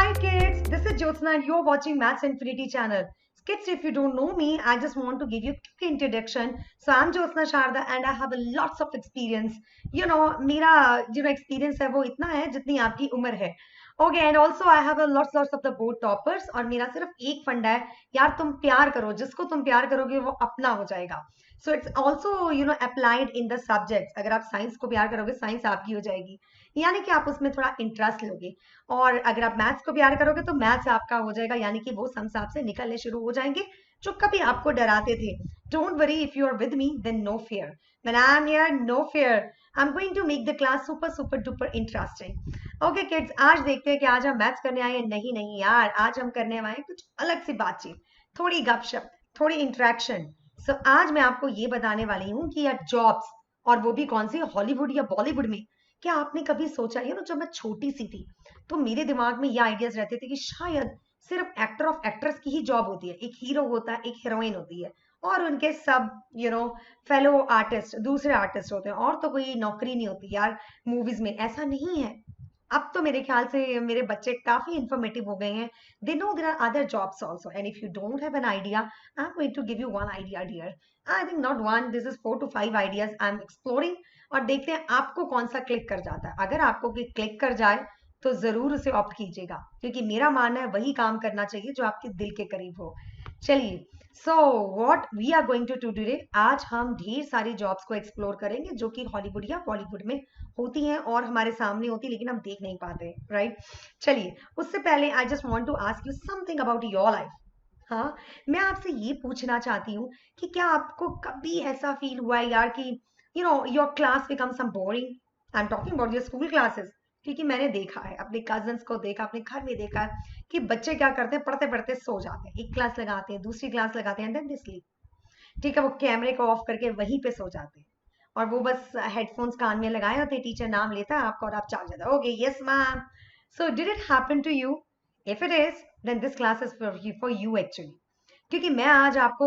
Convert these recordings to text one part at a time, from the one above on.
Hi kids, this is Jyotsna and you're watching Maths Infinity channel. Kids, if you don't know me, I just want to give you a quick introduction. So I'm Jyotsna Sharda and I have a lots of experience. मेरा experience है वो इतना है जितनी आपकी उम्र है. Okay, and also I have a lots of the board toppers और मेरा सिर्फ एक फंडा है यार तुम प्यार करो जिसको तुम प्यार करोगे वो अपना हो जाएगा. So it's also applied in the subjects. अगर आप साइंस को प्यार करोगे साइंस आपकी हो जाएगी यानी कि आप उसमें थोड़ा इंटरेस्ट लोगे और अगर आप मैथ्स को प्यार करोगे तो मैथ्स आपका हो जाएगा यानी कि वो सम्स आपसे निकलने शुरू हो जाएंगे जो कभी आपको डराते थे. Don't worry if you are with me then no fear. When I am here no fear. I am going to make the class super super duper interesting. Okay kids, आज देखते हैं कि आज हम मैथ्स करने आए हैं. नहीं नहीं यार, आज हम करने आए हैं कुछ अलग सी बातचीत, थोड़ी गपशप, थोड़ी इंटरेक्शन. सो आज मैं आपको ये बताने वाली हूँ कि यार जॉब्स, और वो भी कौन सी, हॉलीवुड या बॉलीवुड में. क्या आपने कभी सोचा जब मैं छोटी सी थी तो मेरे दिमाग में ये आइडियाज रहते थे कि शायद सिर्फ एक्टर ऑफ एक्ट्रेस की ही जॉब होती है. एक हीरो होता है, एक हीरोइन होती है और उनके सब फेलो आर्टिस्ट दूसरे आर्टिस्ट होते हैं और तो कोई नौकरी नहीं होती यार मूवीज में. ऐसा नहीं है. अब तो मेरे ख्याल से मेरे बच्चे काफी इंफॉर्मेटिव हो गए हैं. They know there are other jobs also and if you don't have an idea I am going to give you one idea dear. I think not one, this is 4 to 5 ideas I am exploring और देखते हैं आपको कौन सा click कर जाता है. अगर आपको क्लिक कर जाए तो जरूर उसे ऑप्ट कीजिएगा क्योंकि मेरा मानना है वही काम करना चाहिए जो आपके दिल के करीब हो. चलिए, so what we are going to do today, आज हम ढेर सारी जॉब्स को एक्सप्लोर करेंगे जो कि हॉलीवुड या बॉलीवुड में होती हैं और हमारे सामने होती लेकिन हम देख नहीं पाते, राइट. चलिए, उससे पहले I just want to ask you something about your life. हाँ, मैं आपसे ये पूछना चाहती हूँ कि क्या आपको कभी ऐसा फील हुआ है यार कि your class become some boring. I am talking about your school classes. क्योंकि मैंने देखा है, अपने कजन्स को देखा, अपने घर में देखा है कि बच्चे क्या करते हैं, पढ़ते पढ़ते सो जाते हैं. एक क्लास लगाते हैं, दूसरी क्लास लगाते हैं एंड देन दे स्लीप. ठीक है, वो कैमरे को ऑफ करके वहीं पे सो जाते हैं और वो बस हेडफोन्स कान में लगाए होते हैं. टीचर नाम लेता है आपका और आप चाल जाते हो, okay yes ma'am. So did it happen to you? If it is then this class is for you actually. क्योंकि मैं आज आपको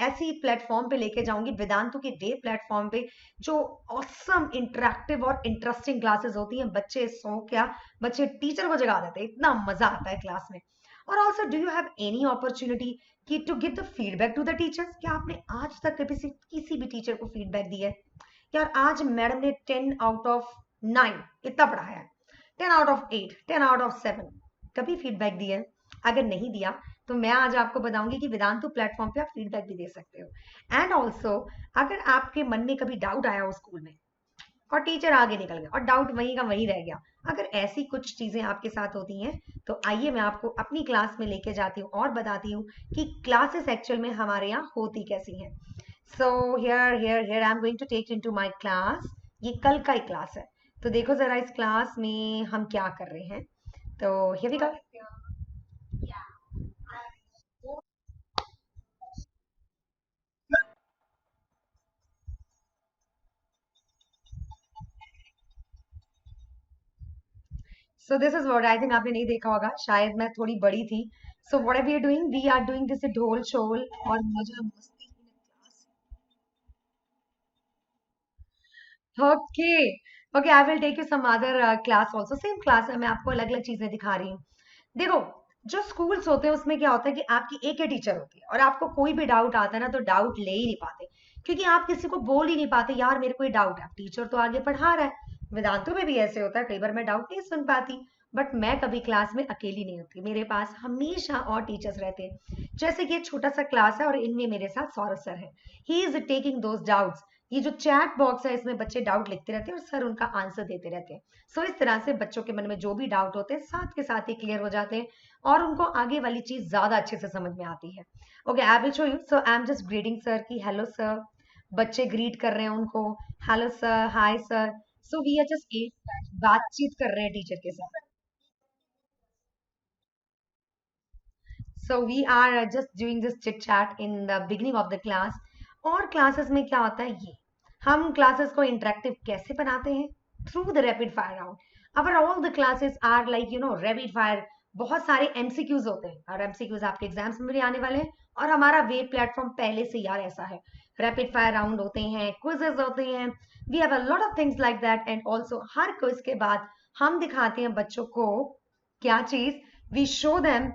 ऐसी प्लेटफॉर्म पे लेके जाऊंगी, वेदांतु के डे प्लेटफॉर्म पे, जो ऑसम इंटरेक्टिव और इंटरेस्टिंग क्लासेस होती हैं. बच्चे सो क्या, बच्चे टीचर को जगा देते हैं, इतना मजा आता है क्लास में. और also do you have any opportunity कि to give the feedback to the teachers? क्या आपने आज तक कभी किसी भी टीचर को फीडबैक दिया है यार आज मैडम ने 10 out of 9 इतना पढ़ाया है, 10 out of 8, 10 out of 7 कभी फीडबैक दिया है? अगर नहीं दिया तो मैं आज आपको बताऊंगी कि वेदांतु प्लेटफॉर्म पे आप फीडबैक भी दे सकते हो. एंड ऑल्सो अगर आपके मन में कभी डाउट आया हो स्कूल में और टीचर आगे निकल गया और डाउट वहीं का वहीं रह गया, अगर ऐसी कुछ चीजें आपके साथ होती हैं तो आइए मैं आपको अपनी क्लास में लेके जाती हूँ और बताती हूँ कि क्लासेस एक्चुअल में हमारे यहाँ होती कैसी हैं. So here I am going to take into my class. ये कल का ही क्लास है तो देखो जरा इस क्लास में हम क्या कर रहे हैं. तो here we go. So this is what I think आपने नहीं देखा होगा, शायद मैं थोड़ी बड़ी थी. So what are we are doing this ढोल शोल और मजा मस्ती. Okay okay, I will take you some other class also. Same class है, मैं आपको अलग अलग चीजें दिखा रही हूँ. देखो, जो स्कूल्स होते हैं उसमें क्या होता है कि आपकी एक ही टीचर होती है और आपको कोई भी डाउट आता है ना तो डाउट ले ही नहीं पाते क्योंकि आप किसी को बोल ही नहीं पाते यार मेरे को डाउट है. टीचर तो आगे पढ़ा रहा है. वेदांतु में भी ऐसे होता है, कई बार मैं डाउट नहीं सुन पाती बट मैं कभी क्लास में अकेली नहीं होती, मेरे पास हमेशा और टीचर्स रहते हैं. जैसे कि एक छोटा सा क्लास है और इनमें मेरे साथ सौरभ सर है. He is taking those doubts. ये जो चैट बॉक्स है इसमें बच्चे डाउट लिखते रहते हैं और सर उनका आंसर देते रहते हैं. सो इस तरह से बच्चों के मन में जो भी डाउट होते हैं साथ के साथ ही क्लियर हो जाते हैं और उनको आगे वाली चीज ज्यादा अच्छे से समझ में आती है. Okay, I will show you. So I am just greeting sir की हेलो सर. बच्चे ग्रीट कर रहे हैं उनको, hello sir, hi sir. So we are just बातचीत कर रहे हैं टीचर के साथ. So we are just doing this chit chat in the beginning of the class. और क्लासेस में क्या होता है, ये हम क्लासेस को इंटरेक्टिव कैसे बनाते हैं? Through the rapid fire round. Our all the classes are like rapid fire. बहुत सारे एमसीक्यूज होते हैं और एमसीक्यूज आपके एग्जाम्स में भी आने वाले हैं और हमारा वेब प्लेटफॉर्म पहले से यार ऐसा है. रैपिड फायर राउंड होते हैं, क्विजेस होते हैं. We have a lot of things like that and also हर क्विज के बाद हम दिखाते हैं बच्चों को क्या चीज, we show them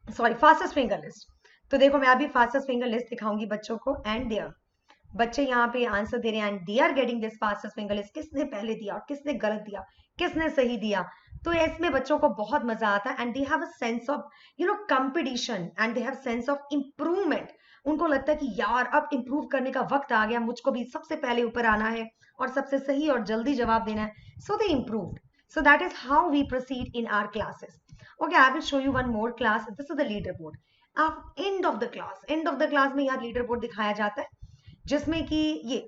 fastest finger list. तो देखो मैं अभी फास्टेस्ट फिंगर लिस्ट दिखाऊंगी बच्चों को, एंड देयर बच्चे यहाँ पे आंसर दे रहे हैं and they are getting this fastest finger list, किसने पहले दिया, किसने गलत दिया, किसने सही दिया। तो इसमें बच्चों को बहुत मजा आता है and they have a sense of competition and they have sense of improvement. उनको लगता है कि यार अब इम्प्रूव करने का वक्त आ गया, मुझको भी सबसे पहले ऊपर आना है और सबसे सही और जल्दी जवाब देना है। सो दे improved. So that is how we proceed in our classes. Okay, I will show you one more class. This is the leaderboard. अब end of the class में यहाँ leaderboard दिखाया जाता है जिसमें कि ये,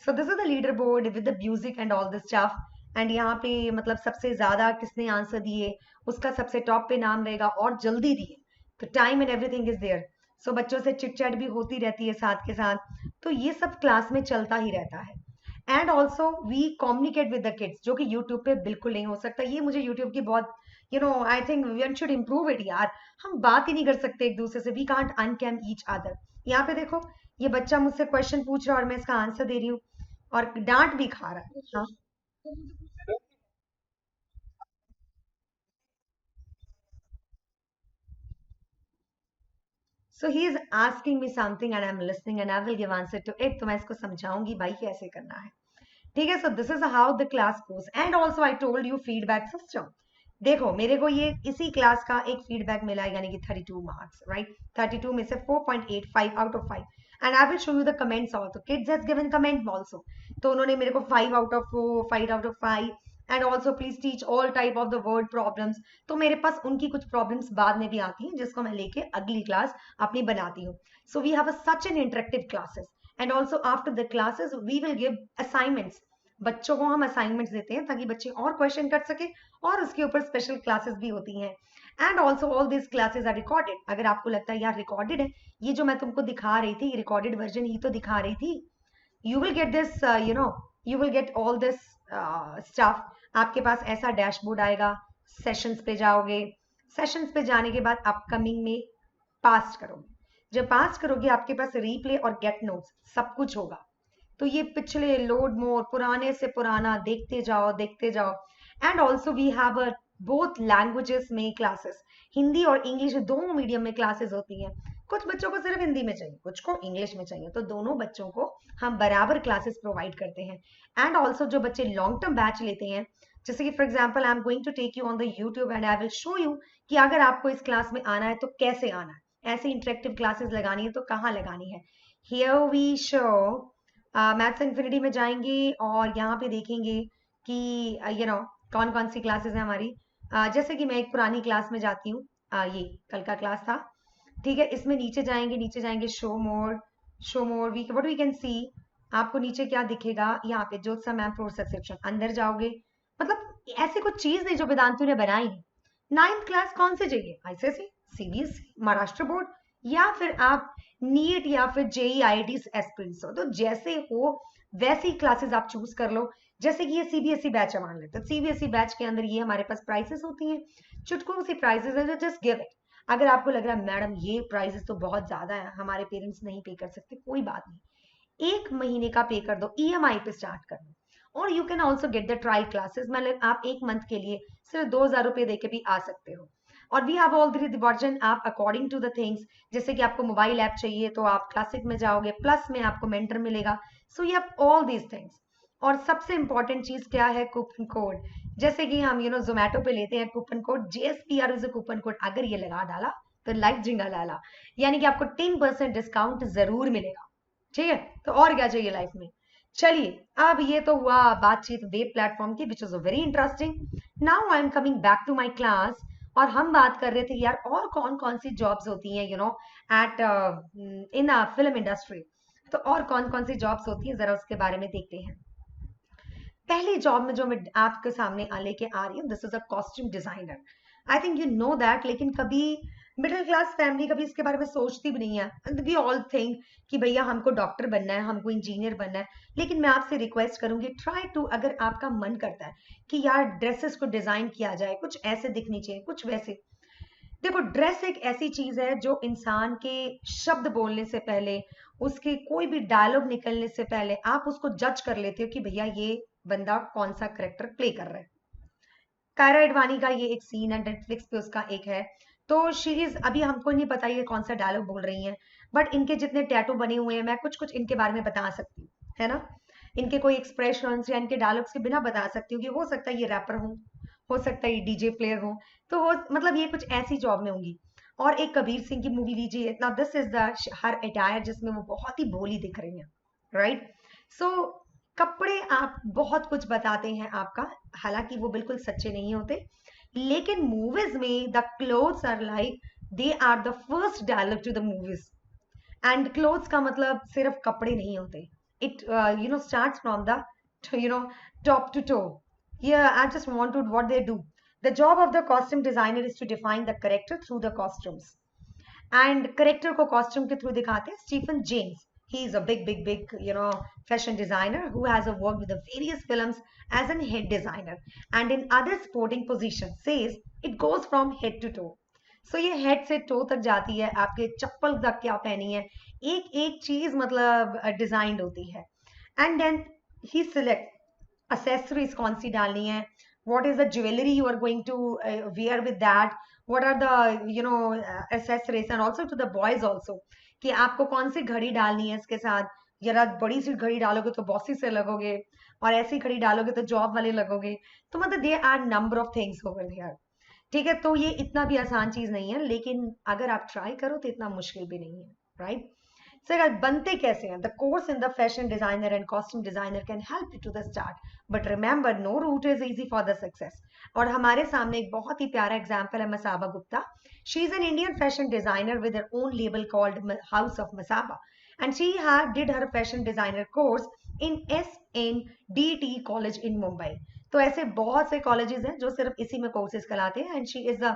so this is the leaderboard with the music and all this stuff. And यहाँ पे मतलब सबसे ज्यादा किसने आंसर दिए उसका सबसे टॉप पे नाम रहेगा और जल्दी दिए तो time and everything is there. So बच्चों से चिट चैट भी होती रहती है साथ के साथ, तो ये सब क्लास में चलता ही रहता है। And also we communicate with the kids, जो कि यूट्यूब पे बिल्कुल नहीं हो सकता। ये मुझे यूट्यूब की बहुत I think we should improve it यार। हम बात ही नहीं कर सकते एक दूसरे से, वी कांट अनकैम ईच अदर। यहाँ पे देखो ये बच्चा मुझसे क्वेश्चन पूछ रहा है और मैं इसका आंसर दे रही हूँ और डांट भी खा रहा है। हाँ, so he is asking me something and I am listening and I will give answer to it. तो मैं इसको समझाऊंगी भाई कैसे करना है। ठीक है, सो this is how the class goes and also I told you feedback system. देखो मेरे को ये इसी क्लास का एक फीडबैक मिला है, यानी कि 32 मार्क्स, राइट। 32 में से 4.85 out of 5। And I will show you the comments also, kids has given comment also. तो उन्होंने मेरे को 5 out of 4, 5 out of 5 and also please teach all type of the word problems. तो मेरे पास उनकी कुछ प्रॉब्लम्स बाद में भी आती हैं जिसको मैं लेके अगली क्लास अपनी बनाती हूँ। So we have such an interactive classes and also after the classes we will give assignments. बच्चों को हम असाइनमेंट्स देते हैं ताकि बच्चे और क्वेश्चन कर सके, और उसके ऊपर स्पेशल क्लासेस भी होती हैं। And also all this classes are recorded. अगर आपको लगता है यार रिकॉर्डेड है, ये जो मैं तुमको दिखा रही थी रिकॉर्डेड वर्जन ही तो दिखा रही थी, you will get this you will get all this stuff. आपके पास ऐसा डैशबोर्ड आएगा, सेशंस पे जाओगे, सेशंस पे जाने के बाद अपकमिंग में पास्ट करोगे। जब पास करोगे आपके पास रीप्ले और गेट नोट्स सब कुछ होगा। तो ये पिछले लोड मोर पुराने से पुराना देखते जाओ देखते जाओ। And also we have a both languages में क्लासेस, हिंदी और इंग्लिश दोनों मीडियम में क्लासेस होती हैं। कुछ बच्चों को सिर्फ हिंदी में चाहिए, कुछ को इंग्लिश में चाहिए, तो दोनों बच्चों को हम बराबर क्लासेस प्रोवाइड करते हैं। एंड ऑल्सो जो बच्चे लॉन्ग टर्म बैच लेते हैं, जैसे कि for example I am going to take you on the YouTube and I will show you कि अगर आपको इस क्लास में आना है तो कैसे आना है, ऐसे इंटरेक्टिव क्लासेस लगानी है तो कहाँ लगानी है। Here we show maths infinity में जाएंगे और यहाँ पे देखेंगे कि कौन कौन सी क्लासेस हैं हमारी। जैसे कि मैं एक पुरानी क्लास में जाती हूँ, ये कल का क्लास था। ठीक है, इसमें नीचे जाएंगे show more we what we can see. आपको नीचे क्या दिखेगा, यहाँ पे ज्योत्सना मैम प्रो सब्सक्रिप्शन, अंदर जाओगे मतलब ऐसी कुछ चीज नहीं जो वेदांतु ने बनाई है। नाइन्थ क्लास कौन से चाहिए, आईसीएसई, सीबीएसई, महाराष्ट्र बोर्ड, या फिर आप नीट या फिर जेई आईआईटी एस्पिरेंट्स हो, तो जैसे हो वैसी क्लासेस आप चूज कर लो। जैसे कि ये सीबीएसई बैच है मान लेते हैं, सीबीएसई बैच के अंदर ये हमारे पास प्राइसेस होती हैं, चुटकुलों सी प्राइसेस है, जो जस्ट गिव इट। अगर आपको लग रहा है मैडम ये प्राइसेस तो बहुत ज्यादा है, हमारे पेरेंट्स नहीं पे कर सकते, कोई बात नहीं, एक महीने का पे कर दो, ईएमआई पे स्टार्ट कर दो। और you can also get the trial classes, मतलब आप एक मंथ के लिए सिर्फ 2,000 रुपए दे के भी आ सकते हो। और we have all the version, आप अकॉर्डिंग टू द थिंग्स, जैसे कि आपको मोबाइल ऐप चाहिए तो आप क्लासिक में जाओगे, प्लस में आपको मेंटर मिलेगा। So you have all these things. और सबसे इंपॉर्टेंट चीज क्या है, कूपन कोड। जैसे कि हम जोमेटो पे लेते हैं coupon code, JSPR is a coupon code, अगर ये लगा डाला तो लाइक झिंगा लाला, यानी कि आपको 10% डिस्काउंट जरूर मिलेगा। ठीक है, तो और क्या चाहिए लाइफ में। चलिए, अब ये तो हुआ बातचीत वेब प्लेटफॉर्म की, which is very interesting. Now I am coming back to my class, और हम बात कर रहे थे यार और कौन कौन सी जॉब्स होती हैं एट इन फिल्म इंडस्ट्री। तो और कौन कौन सी जॉब्स होती हैं जरा उसके बारे में देखते हैं। पहली जॉब में जो मैं आपके सामने लेके आ रही हूँ, this is a costume designer. I think you know that, लेकिन कभी मिडिल क्लास फैमिली कभी इसके बारे में सोचती भी नहीं है। वी ऑल थिंक कि भैया हमको डॉक्टर बनना है, हमको इंजीनियर बनना है। लेकिन मैं आपसे रिक्वेस्ट करूंगी, ट्राई टू, अगर आपका मन करता है कि यार ड्रेसेस को डिजाइन किया जाए, कुछ ऐसे दिखनी चाहिए कुछ वैसे। देखो ड्रेस एक ऐसी चीज है जो इंसान के शब्द बोलने से पहले, उसके कोई भी डायलॉग निकलने से पहले आप उसको जज कर लेते हो कि भैया ये बंदा कौन सा करेक्टर प्ले कर रहा है। कायरा एडवाणी का ये एक सीन है नेटफ्लिक्स पे, उसका एक है। तो शी इज, अभी हमको नहीं पता ये कौन सा डायलॉग बोल रही हैं, बट इनके जितने टैटू बने हुए हैं मैं कुछ कुछ इनके बारे में बता सकती हूँ, है ना। इनके कोई एक्सप्रेशन या इनके डायलॉग्स के बिना बता सकती हूँ कि हो सकता है ये रैपर हो सकता है ये डीजे प्लेयर हो, तो हो मतलब ये कुछ ऐसी जॉब में होंगी। और एक कबीर सिंह की मूवी लीजिए ना, this is the her attire जिसमें वो बहुत ही भोली दिख रही हैं, राइट। सो कपड़े आप बहुत कुछ बताते हैं आपका, हालांकि वो बिल्कुल सच्चे नहीं होते, लेकिन मूवीज में the clothes are like they are the first dialogue to the movies. And clothes का मतलब सिर्फ कपड़े नहीं होते, it starts from the you know top to toe. Yeah, I just want to what they do. The job of the costume designer is to define the character through the costumes. And character को costume के through दिखाते हैं Stephen James. He is a big, fashion designer who has worked with the various films as an head designer and in other sporting positions. Says it goes from head to toe. So ये head से toe तक जाती है, आपके चप्पल तक क्या पहनी है, एक एक चीज मतलब डिजाइंड होती है। And then he select accessories कौन सी डालनी है, what is the jewelry you are going to wear with that, what are the accessories, and also to the boys also कि आपको कौन सी घड़ी डालनी है इसके साथ। जरा बड़ी सी घड़ी डालोगे तो बॉसी से लगोगे, और ऐसी घड़ी डालोगे तो जॉब वाले लगोगे। तो मतलब they are number of things over here. ठीक है, तो ये इतना भी आसान चीज नहीं है, लेकिन अगर आप ट्राई करो तो इतना मुश्किल भी नहीं है, राइट। सर बनते कैसे हैं? The course in the fashion designer and costume designer can help you to the start, but remember no route is easy for the success. और हमारे सामने एक बहुत ही प्यारा एग्जाम्पल है Masaba Gupta. She is an Indian fashion designer with her own label called House of Masaba, and she had did her fashion designer course in SNDT college in Mumbai. तो ऐसे बहुत से कॉलेजेस हैं जो सिर्फ इसी में कोर्सेज कराते हैं। And she is a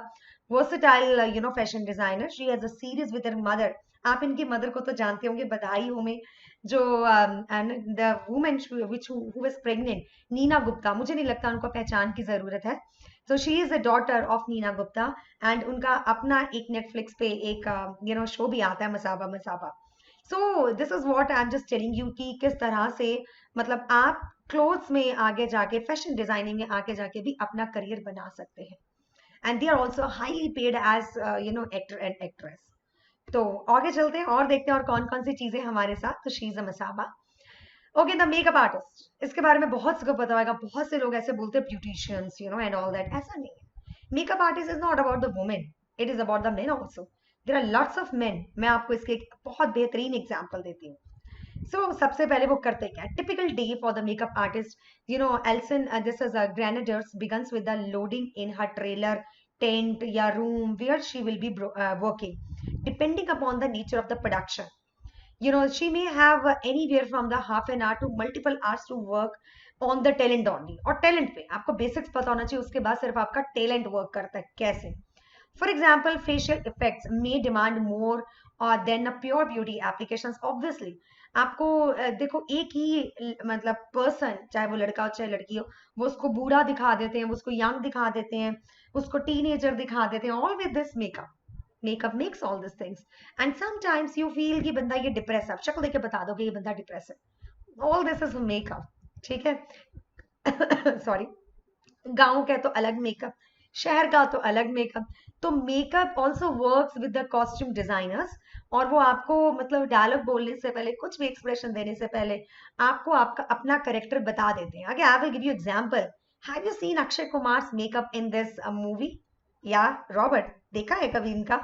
versatile fashion designer. She has a series with her mother. आप इनकी मदर को तो जानते होंगे, बधाई हो में जो the women which who was pregnant, Neena Gupta. मुझे नहीं लगता उनको पहचान की जरूरत है। तो she is the daughter of Neena Gupta, and उनका अपना एक नेटफ्लिक्स पे एक शो भी आता है, मसाबा मसाबा। सो this is what I am just telling you कि किस तरह से मतलब आप क्लोथ्स में आगे जाके, फैशन डिजाइनिंग में आगे जाके भी अपना करियर बना सकते हैं। And they are also highly paid as actor and actress. तो आगे चलते हैं और देखते हैं और कौन कौन सी चीजें हमारे साथ। तो she is a Masaba. Okay, the makeup artist, इसके बारे में बहुत सबको पता होगा। बहुत से लोग ऐसे बोलते हैं ब्यूटिशियंस एंड ऑल दैट। ऐसा नहीं है। Makeup artist is not about the women, it is about the men also. There are lots of men. मैं आपको इसके एक बहुत बेहतरीन एग्जाम्पल देती हूँ। So सबसे पहले वो करते क्या है? Typical day for the makeup artist, Elson, this is a Grenadiers begins with the loading in her trailer, tent या room where she will be working, depending upon the nature of the production. She may have anywhere from the half an hour to multiple hours to work on the talent only. और talent पे आपको basics पता होना चाहिए, उसके बाद सिर्फ आपका talent work करता है कैसे। For example, facial effects may demand more than a pure beauty applications. Obviously, आपको देखो एक ही मतलब पर्सन, चाहे वो लड़का हो चाहे लड़की हो, वो उसको बूढ़ा दिखा देते हैं, वो उसको यंग दिखा देते हैं, उसको टीनेजर दिखा देते हैं, all with this makeup. Makeup makes all these things. And sometimes you feel कि बंदा ये डिप्रेस है, आप शक्ल देख के बता दो कि ये बंदा डिप्रेस है। All this is makeup, ठीक है। सॉरी। गांव का तो अलग मेकअप, शहर का तो अलग मेकअप। तो makeup also works with the costume designers, और वो आपको मतलब डायलॉग बोलने से पहले, कुछ भी एक्सप्रेशन देने से पहले आपको आपका अपना करेक्टर बता देते हैं। आगे I will give you example. Have you seen Akshay Kumar makeup in this movie या रॉबर्ट? देखा है कभी इनका?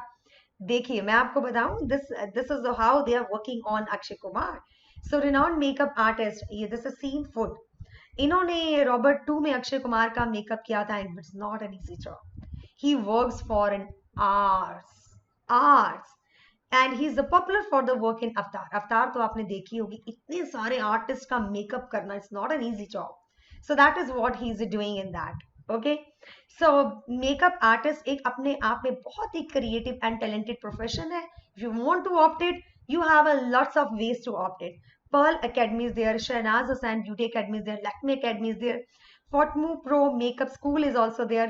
देखिए मैं आपको बताऊं, this is how they are working on Akshay Kumar. So renowned makeup artist, ये दिस इज सीन फुट। इन्होंने रॉबर्ट 2 में अक्षय कुमार का मेकअप किया था, and it's not an easy job. He works for an hours and he is popular for the work in अवतार। अवतार तो आपने देखी होगी, इतने सारे आर्टिस्ट का मेकअप करना, it's not an easy job. So that is what he is doing in that. Okay, so makeup artist एक अपने आप में बहुत ही क्रिएटिव एंड टैलेंटेड प्रोफेशन है। If you want to opt it, you have a lots of ways to opt it. Pearl Academy is there, Shahnaz Hussain Beauty Academy is there, Lakme Academy is there, Fortmu Pro Makeup School is also there,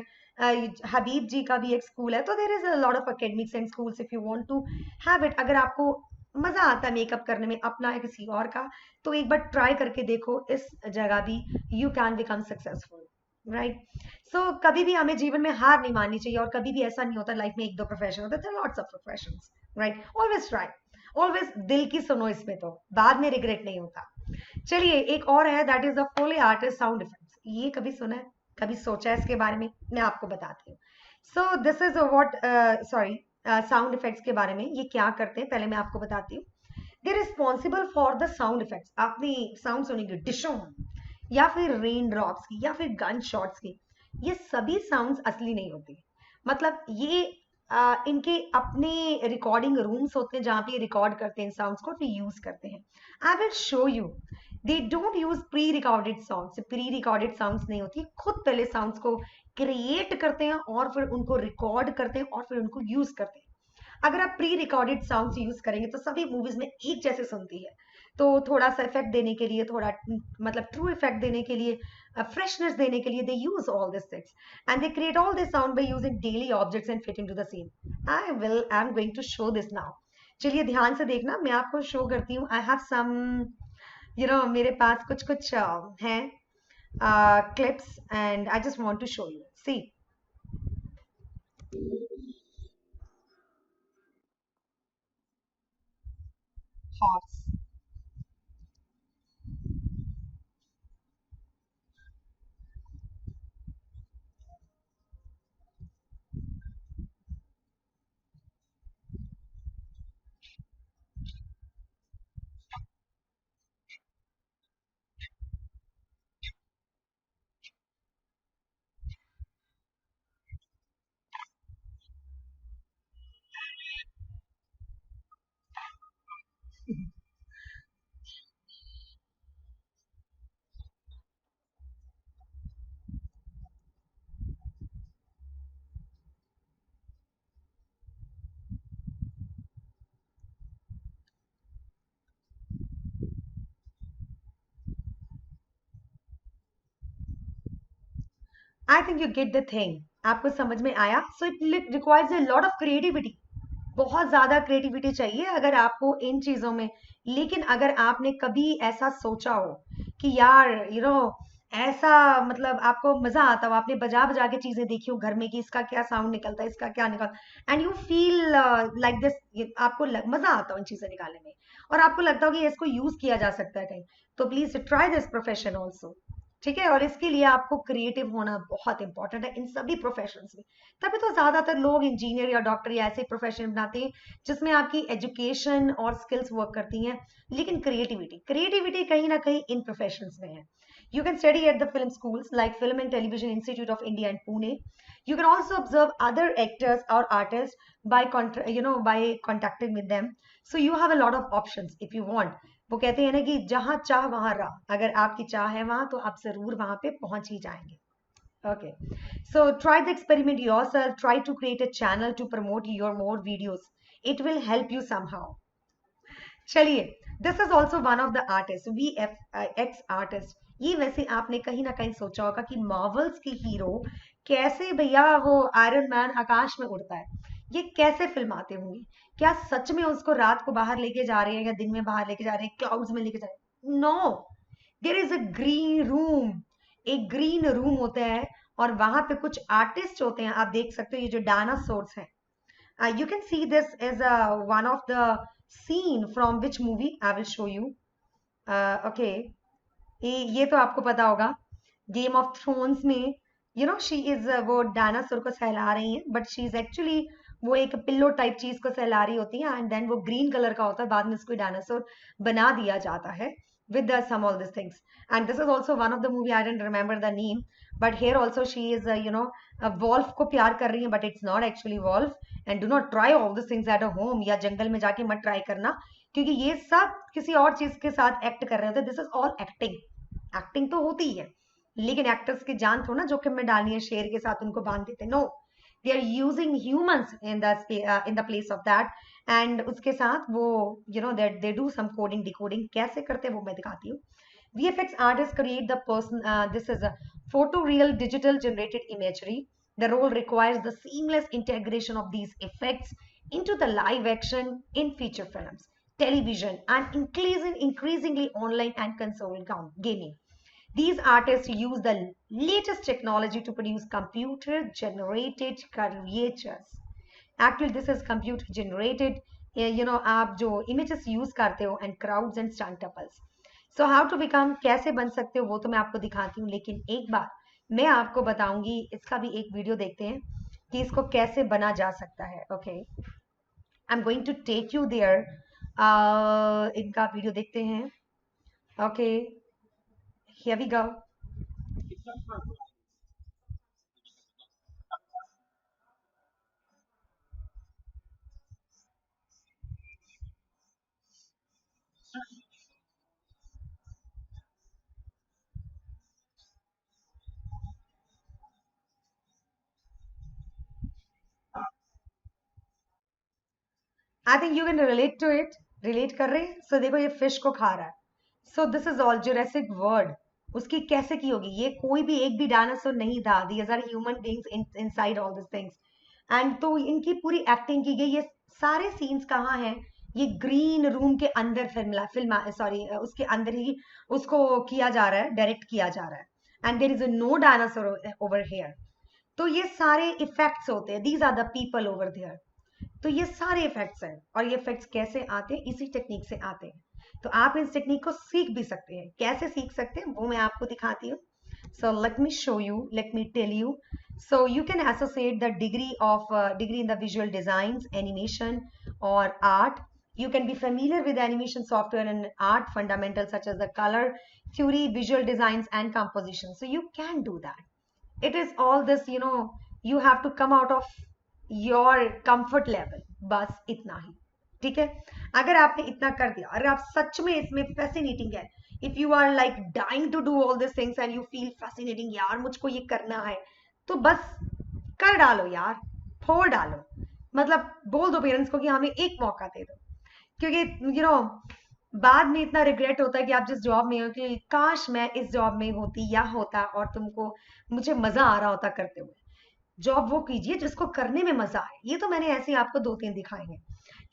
Habib जी का भी एक school है। तो there is a lot of academics and schools if you want to have it. अगर आपको मजा आता है मेकअप करने में अपना या किसी और का, तो एक बार ट्राई करके देखो इस जगह भी, you can become successful. Right? So कभी भी हमें जीवन में हार नहीं माननी चाहिए, और कभी भी ऐसा नहीं होता लाइफ में एक दो प्रोफेशन होते हैं, lots of professions, right? Always try, always दिल की सुनो, इसमें तो बाद में रिग्रेट नहीं होता। चलिए, एक और है, that is the फोले artist sound effects. ये कभी सुना है, कभी सोचा है इसके बारे में? मैं आपको बताती हूँ। सो this is what, sorry, sound effects के बारे में ये क्या करते हैं, पहले मैं आपको बताती हूँ। They responsible for the sound effects. आपने साउंड सुनेंगे डिशों, या फिर रेन ड्रॉप्स की, या फिर गन शॉट्स की। ये सभी साउंड्स असली नहीं होती। मतलब ये इनके अपने रिकॉर्डिंग रूम्स होते हैं जहाँ पे रिकॉर्ड करते हैं साउंड्स को, फिर यूज करते हैं। आई will show you. They don't use pre recorded sounds. Pre recorded sounds नहीं होती, खुद पहले साउंड्स को क्रिएट करते हैं और फिर उनको रिकॉर्ड करते हैं और फिर उनको यूज करते हैं। अगर आप प्री रिकॉर्डेड साउंड्स यूज करेंगे तो सभी मूवीज में एक जैसे सुनती है। तो थोड़ा सा इफेक्ट देने के लिए, थोड़ा मतलब ट्रू इफेक्ट देने के लिए, फ्रेशनेस देने के लिए, they use all this things, and they create all this sound by using daily objects and fitting to the scene. I am going to show this now. चलिए ध्यान से देखना, मैं आपको शो करती हूँ। आई हैव सम, मेरे पास कुछ कुछ हैं clips, and I just want to show you. See, horse. I think you get the thing. आपको समझ में आया? So it requires a lot of creativity. बहुत ज्यादा क्रिएटिविटी चाहिए अगर आपको इन चीजों में। लेकिन अगर आपने कभी ऐसा सोचा हो कि यार ऐसा, मतलब आपको मजा आता हो, आपने बजा बजा के चीजें देखी हो घर में कि इसका क्या साउंड निकलता है, इसका क्या निकलता, and you feel like this, आपको मजा आता हो इन चीजें निकालने में, और आपको लगता हो कि इसको यूज किया जा सकता है कहीं, तो please try this profession also. ठीक है? और इसके लिए आपको क्रिएटिव होना बहुत इंपॉर्टेंट है इन सभी प्रोफेशंस में। तभी तो ज्यादातर लोग इंजीनियर या डॉक्टर या ऐसे प्रोफेशन बनाते हैं जिसमें आपकी एजुकेशन और स्किल्स वर्क करती हैं, लेकिन क्रिएटिविटी क्रिएटिविटी कहीं ना कहीं इन प्रोफेशंस में है। You can study at the film schools like Film and Television Institute of India in Pune. You can also observe other actors or artists by by contacting with them. So you have a lot of options if you want. वो कहते हैं ना कि जहां चाह वहां राह। अगर आपकी चाह है वहां, तो आप जरूर वहां पे पहुंच ही जाएंगे। Okay. So try the experiment yourself. Try to create a channel to promote your more videos. It will help you somehow. चलिए, this is also one of the artist, V F x artist. ये वैसे आपने कहीं ना कहीं सोचा होगा कि मार्वल्स के हीरो कैसे भैया वो आयरन मैन आकाश में उड़ता है, ये कैसे फिल्म आते होंगे? क्या सच में उसको रात को बाहर लेके जा रहे हैं या दिन में बाहर लेके जा रहे हैं, क्लाउड्स में लेके जा रहे हैं? No, there is a green room. एक ग्रीन रूम होता है, और वहां पे कुछ आर्टिस्ट होते हैं, आप देख सकते हो ये जो डायनासोर्स हैं। You can see this as one of the scene from which movie I will show you. Okay, ये तो आपको पता होगा, गेम ऑफ थ्रोन्स में शी इज, वो डायनासोर को सहला रही हैं, बट शी इज एक्चुअली वो एक पिल्लो टाइप चीज को सहला रही होती है, एंड देन वो ग्रीन कलर का होता है, बाद में उसको डायनासोर बना दिया जाता है with the some all these things. And this is also one of the movie, I didn't remember the name, but here also she is a wolf को प्यार कर रही है, but it's not actually wolf. And do not try all these things at a home, या जंगल में जाके मत try करना, क्योंकि ये सब किसी और चीज के साथ एक्ट कर रहे होते हैं। This is all acting. Acting तो होती है, लेकिन एक्टर्स की जान थोड़ा ना जोखिम में डालनी है, शेर के साथ उनको बांध देते। No, they are using humans in the place of that, and उसके साथ वो that they do some coding decoding. कैसे करते हैं वो मैं दिखाती हूँ। VFX artists create the person. This is a photoreal digital generated imagery. The role requires the seamless integration of these effects into the live action in feature films, television, and increasingly online and console gaming. These artists use the latest technology to produce computer generated creatures. Actually this is computer generated, आप जो images use करते हो and crowds and stunt-uppers. So how to become, कैसे बन सकते हो वो तो मैं आपको दिखाती हूँ, लेकिन एक बार मैं आपको बताऊंगी, इसका भी एक वीडियो देखते हैं कि इसको कैसे बना जा सकता है. Okay, I am going to take you there. इनका वीडियो देखते हैं. Okay, here we go. I think you can relate to it. Relate कर रहे हैं. सो देखो ये फिश को खा रहा है. सो this is all Jurassic world. उसकी कैसे की होगी? ये कोई भी एक भी डायनासोर नहीं था. These are human beings inside all this things. And तो इनकी पूरी एक्टिंग की गई. ये सारे सीन्स कहाँ हैं? ये ग्रीन रूम के अंदर फिल्म सॉरी उसके अंदर ही उसको किया जा रहा है, डायरेक्ट किया जा रहा है. And there is no dinosaur over here. तो ये सारे इफेक्ट्स होते हैं. These are the people over there. तो ये सारे इफेक्ट्स हैं. और ये इफेक्ट्स कैसे आते हैं? इसी टेक्निक से आते हैं. तो आप इस टेक्निक को सीख भी सकते हैं. कैसे सीख सकते हैं वो मैं आपको दिखाती हूँ. So let me show you, let me tell you. So you can associate the degree in the visual designs, animation or art. You can be familiar with animation software and art fundamentals such as the color theory, visual designs and composition. So you can do that. It is all this, you have to come out of your comfort level. बस इतना ही. ठीक है. अगर आपने इतना कर दिया, अगर आप सच में इसमें फैसिनेटिंग है, if you are like dying to do all this things and you feel fascinating, यार मुझको ये करना है, तो बस कर डालो यार, फोड़ डालो. मतलब बोल दो पेरेंट्स को कि हमें एक मौका दे दो. क्योंकि बाद में इतना रिग्रेट होता है कि आप जिस जॉब में हो कि काश मैं इस जॉब में होती या होता और तुमको मुझे मजा आ रहा होता करते हुए. जॉब वो कीजिए जिसको करने में मजा आए. ये तो मैंने ऐसे ही आपको 2-3 दिखाए हैं,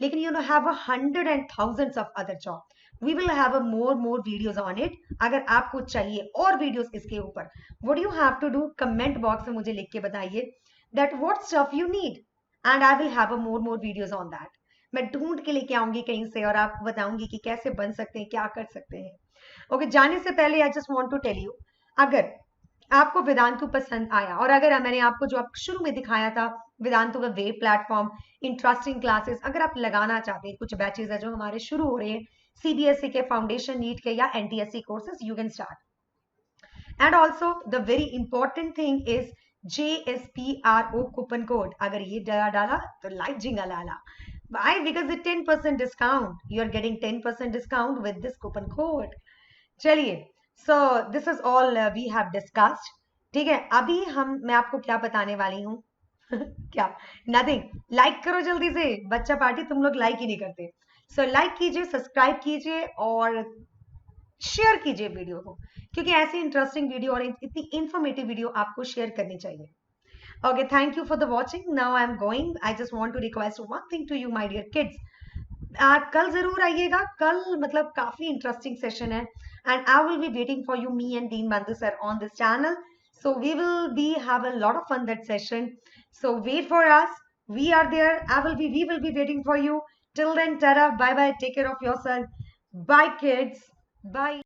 लेकिन have 100 and thousands of other job. We will have a more videos on it. अगर आपको चाहिए और वीडियोस इसके ऊपर, what do you have to do? Comment box में मुझे लिख के बताइए that what stuff you need and I will have a more videos on that. मैं ढूंढ के लेके आऊंगी कहीं से और आपको बताऊंगी कि कैसे बन सकते हैं, क्या कर सकते हैं. ओके, जाने से पहले I just want to tell you, अगर आपको वेदांतु पसंद आया और अगर मैंने आपको जो आप शुरू में दिखाया था वेदांतु का वेब प्लेटफॉर्म, इंटरेस्टिंग क्लासेस अगर आप लगाना चाहते हैं, कुछ बैचेस है जो हमारे शुरू हो रहे हैं सीबीएसई के, फाउंडेशन, नीट के या NTSC courses, you can start. And also the very important thing is JSPRO coupon code. अगर ये डाला तो लाइक जिंगा लाला. Why? Because it's 10% discount. You are getting 10% discount with this coupon code. चलिए, so this is all we have discussed. ठीक है. अभी मैं आपको क्या बताने वाली हूँ. क्या? नथिंग. लाइक करो जल्दी से. बच्चा पार्टी तुम लोग लाइक ही नहीं करते. सो लाइक कीजिए, सब्सक्राइब कीजिए और शेयर कीजिए वीडियो को, क्योंकि ऐसी इंटरेस्टिंग वीडियो और इतनी इंफॉर्मेटिव वीडियो आपको शेयर करनी चाहिए. Okay, thank you for the watching. Now I'm going. I just want to request one thing to you, my dear kids. कल जरूर आइएगा. कल मतलब काफी इंटरेस्टिंग सेशन है and I will be waiting for you, me and Dean Bandhu sir on this channel. So we will be have a lot of fun that session. So wait for us. We are there. We will be waiting for you. Till then, tada, bye bye. Take care of yourself. Bye, kids. Bye.